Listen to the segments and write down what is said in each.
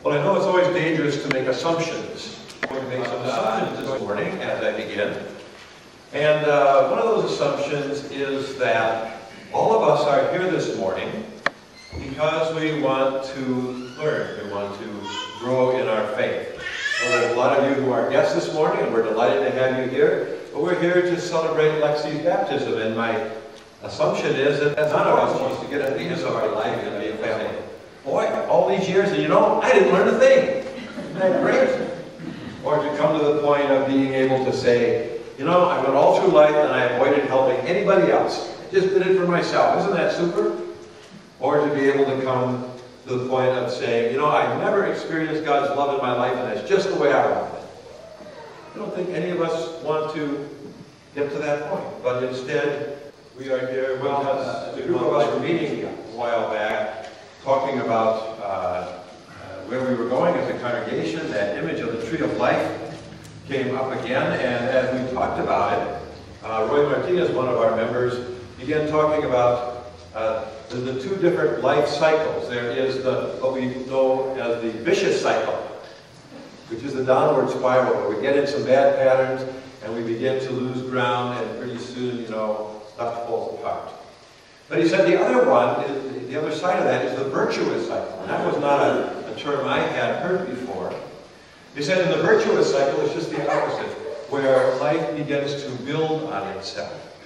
Well, I know it's always dangerous to make assumptions. I'm going to make some assumptions this morning as I begin. And one of those assumptions is that all of us are here this morning because we want to learn, we want to grow in our faith. Well, there's a lot of you who are guests this morning, and we're delighted to have you here. But we're here to celebrate Lexi's baptism, and my assumption is that none of us wants to get at the end of our life and be a family. Boy, all these years, and I didn't learn a thing. Isn't that great? Or to come to the point of being able to say, I went all through life and I avoided helping anybody else. I just did it for myself. Isn't that super? Or to be able to come to the point of saying, I've never experienced God's love in my life and that's just the way I want it. I don't think any of us want to get to that point. But instead, we are here because the group of us were meeting a while back talking about where we were going as a congregation. That image of the tree of life came up again, and as we talked about it, Roy Martinez, one of our members, began talking about the two different life cycles. There is what we know as the vicious cycle, which is the downward spiral, where we get in some bad patterns and we begin to lose ground, and pretty soon, stuff falls apart. But he said the other one, the other side of that is the virtuous cycle. And that was not a term I had heard before. He said in the virtuous cycle, it's just the opposite, where life begins to build on itself.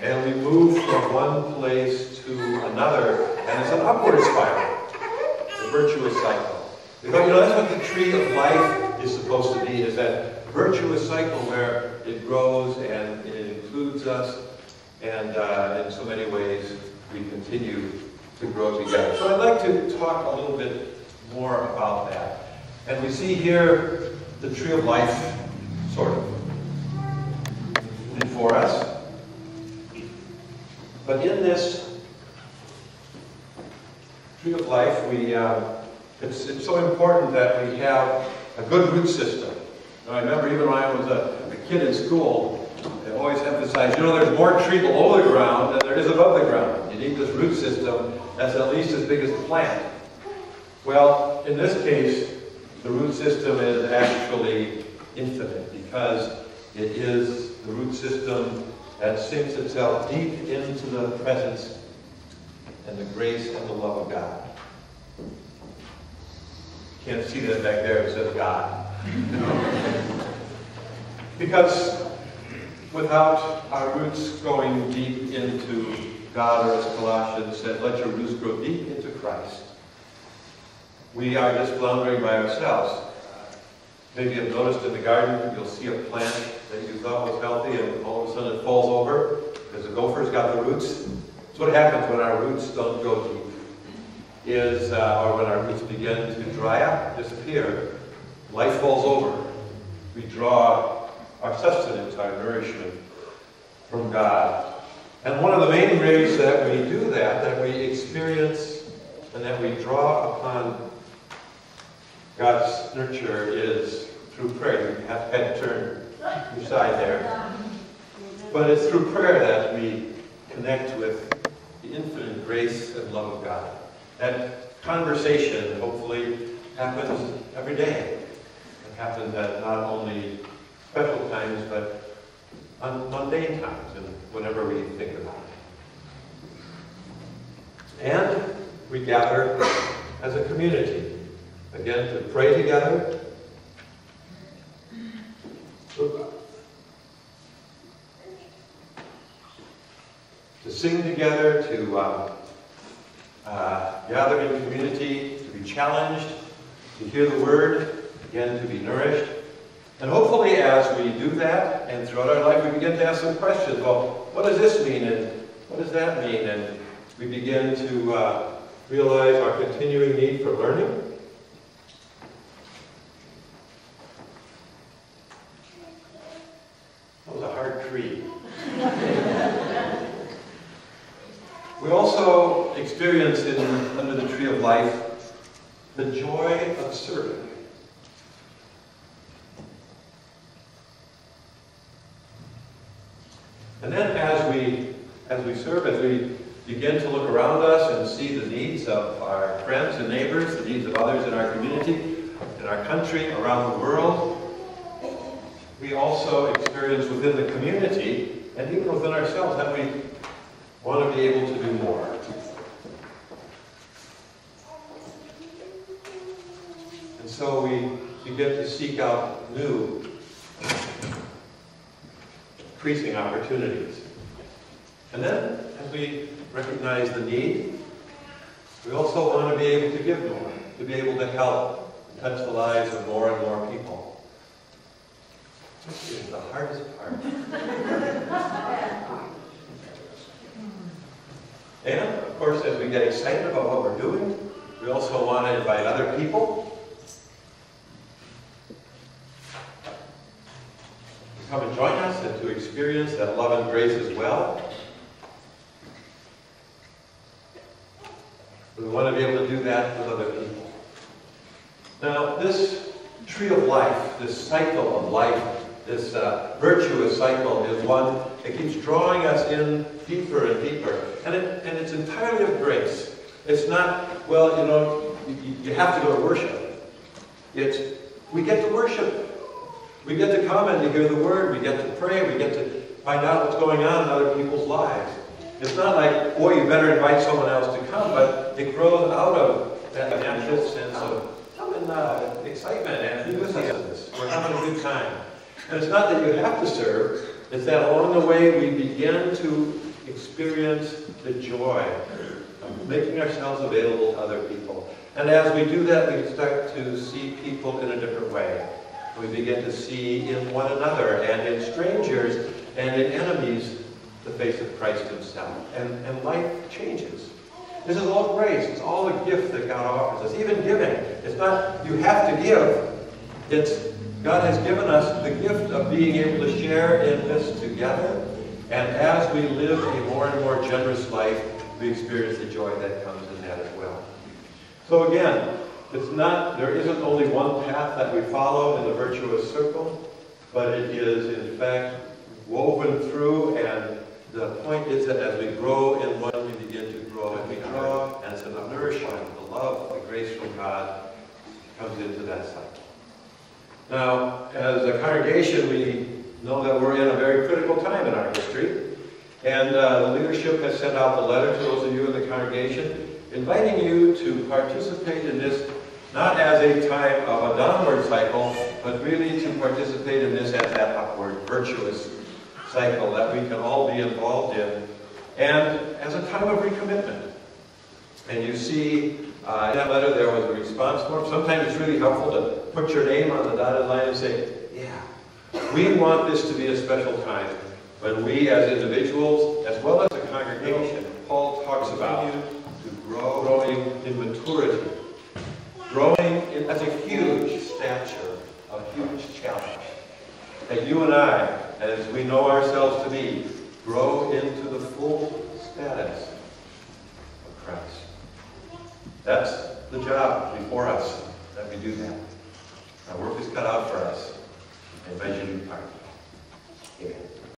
And we move from one place to another, and it's an upward spiral, the virtuous cycle. Because, that's what the tree of life is supposed to be, is that virtuous cycle where it grows and it includes us, and in so many ways we continue to grow together. So I'd like to talk a little bit more about that. And we see here the tree of life, sort of, before us. But in this tree of life, it's so important that we have a good root system. And I remember even when I was a kid in school, they always emphasized, there's more tree below the ground than there is above the ground. You need this root system that's at least as big as the plant. Well, in this case, the root system is actually infinite because it is the root system that sinks itself deep into the presence and the grace and the love of God. You can't see that back there, it says God. Because without our roots going deep into God, or as Colossians said, let your roots grow deep into Christ, we are just floundering by ourselves. Maybe you've noticed in the garden, you'll see a plant that you thought was healthy and all of a sudden it falls over because the gopher's got the roots. That's what happens when our roots don't go deep. Or when our roots begin to dry up, disappear, life falls over. We draw our sustenance, our nourishment from God. And one of the main ways that we do that we experience and that we draw upon God's nurture is through prayer. You have to turn your side there. But it's through prayer that we connect with the infinite grace and love of God. That conversation, hopefully, happens every day. It happens at not only special times, but on mundane times, and whenever we think about it. And we gather as a community, again, to pray together, to sing together, to gather in community, to be challenged, to hear the word, again, to be nourished. And hopefully as we do that, and throughout our life, we begin to ask some questions. Well, what does this mean, and what does that mean? And we begin to realize our continuing need for learning. That was a hard tree. We also experience under the tree of life the joy of serving. And then as we serve, as we begin to look around us and see the needs of our friends and neighbors, the needs of others in our community, in our country, around the world. We also experience within the community and even within ourselves that we want to be able to do more. And so we begin to seek out new, increasing opportunities. And then, as we recognize the need, we also want to be able to give more, to be able to help, touch the lives of more and more people. This is the hardest part. And, of course, as we get excited about what we're doing, we also want to invite other people to come and join us and to experience that love and grace as well. We want to be able to do that with other people. Now, this tree of life, this cycle of life, this virtuous cycle is one that keeps drawing us in deeper and deeper. And it's entirely of grace. It's not, well, you know, you have to go to worship. It's, we get to worship. We get to come and to hear the word. We get to pray. We get to find out what's going on in other people's lives. It's not like, boy, you better invite someone else to come, but it grows out of that natural sense of excitement and enthusiasm. We're having a good time. And it's not that you have to serve, it's that along the way we begin to experience the joy of making ourselves available to other people. And as we do that, we start to see people in a different way. We begin to see in one another and in strangers and in enemies the face of Christ himself. And life changes. This is all grace. It's all a gift that God offers us. Even giving. It's not you have to give. It's God has given us the gift of being able to share in this together. And as we live a more and more generous life, we experience the joy that comes in that as well. So again, it's not, there isn't only one path that we follow in the virtuous circle, but it is in fact woven through, and the point is that as we grow in one, we begin to grow and we grow, and it's the nourishment, the love, the grace from God comes into that cycle. Now, as a congregation, we know that we're in a very critical time in our history, and the leadership has sent out a letter to those of you in the congregation, inviting you to participate in this not as a time of a downward cycle, but really to participate in this as that upward, virtuous cycle that we can all be involved in, and as a time of recommitment. And you see, in that letter there was a response form. Sometimes it's really helpful to put your name on the dotted line and say, yeah, we want this to be a special time when we as individuals, as well as a congregation, Paul talks about to growing in maturity, growing as a huge stature, a huge challenge. That you and I, as we know ourselves to be, grow into the full status of Christ. That's the job before us, that we do that. Our work is cut out for us. I invite you to be part of it. Amen.